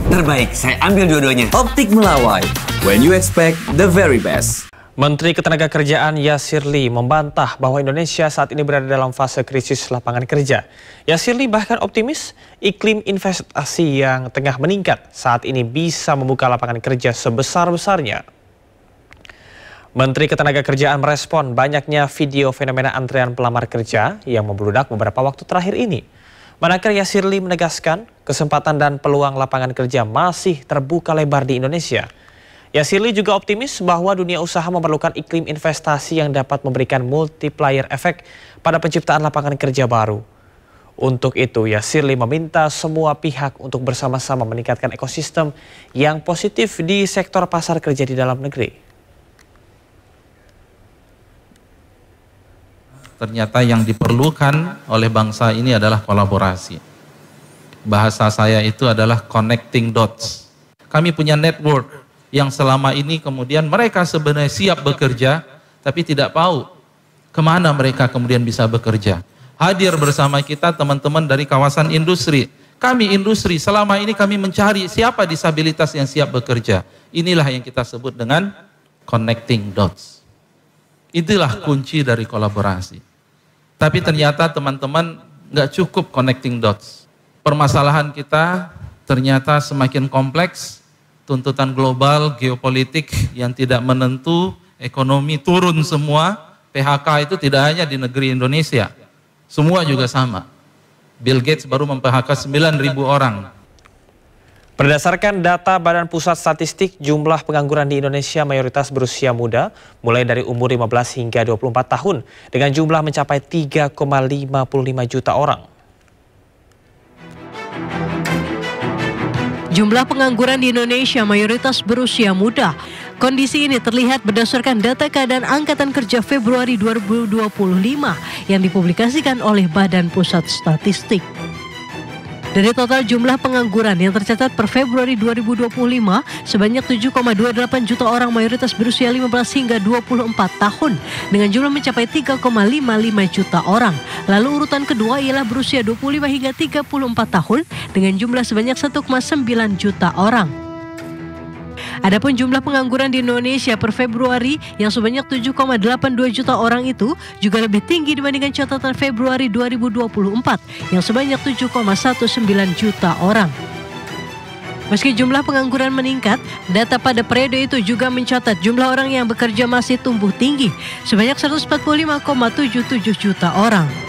Terbaik, saya ambil dua-duanya. Optik Melawai, when you expect the very best. Menteri Ketenagakerjaan Yasir Lee membantah bahwa Indonesia saat ini berada dalam fase krisis lapangan kerja. Yasir Lee bahkan optimis iklim investasi yang tengah meningkat saat ini bisa membuka lapangan kerja sebesar-besarnya. Menteri Ketenagakerjaan merespon banyaknya video fenomena antrean pelamar kerja yang membludak beberapa waktu terakhir ini. Manakala Yasir Lee menegaskan kesempatan dan peluang lapangan kerja masih terbuka lebar di Indonesia. Yasir Lee juga optimis bahwa dunia usaha memerlukan iklim investasi yang dapat memberikan multiplier efek pada penciptaan lapangan kerja baru. Untuk itu, Yasir Lee meminta semua pihak untuk bersama-sama meningkatkan ekosistem yang positif di sektor pasar kerja di dalam negeri. Ternyata yang diperlukan oleh bangsa ini adalah kolaborasi. Bahasa saya itu adalah connecting dots. Kami punya network yang selama ini kemudian mereka sebenarnya siap bekerja, tapi tidak tahu kemana mereka kemudian bisa bekerja. Hadir bersama kita teman-teman dari kawasan industri. Kami industri, selama ini kami mencari siapa disabilitas yang siap bekerja. Inilah yang kita sebut dengan connecting dots. Itulah kunci dari kolaborasi. Tapi ternyata teman-teman nggak cukup connecting dots. Permasalahan kita ternyata semakin kompleks. Tuntutan global, geopolitik yang tidak menentu, ekonomi turun semua, PHK itu tidak hanya di negeri Indonesia, semua juga sama. Bill Gates baru mem-PHK 9.000 orang. Berdasarkan data Badan Pusat Statistik, jumlah pengangguran di Indonesia mayoritas berusia muda, mulai dari umur 15 hingga 24 tahun, dengan jumlah mencapai 3,55 juta orang. Jumlah pengangguran di Indonesia mayoritas berusia muda. Kondisi ini terlihat berdasarkan data keadaan Angkatan Kerja Februari 2025 yang dipublikasikan oleh Badan Pusat Statistik. Dari total jumlah pengangguran yang tercatat per Februari 2025, sebanyak 7,28 juta orang mayoritas berusia 15 hingga 24 tahun dengan jumlah mencapai 3,55 juta orang. Lalu urutan kedua ialah berusia 25 hingga 34 tahun dengan jumlah sebanyak 1,9 juta orang. Adapun jumlah pengangguran di Indonesia per Februari yang sebanyak 7,82 juta orang itu juga lebih tinggi dibandingkan catatan Februari 2024 yang sebanyak 7,19 juta orang. Meski jumlah pengangguran meningkat, data pada periode itu juga mencatat jumlah orang yang bekerja masih tumbuh tinggi sebanyak 145,77 juta orang.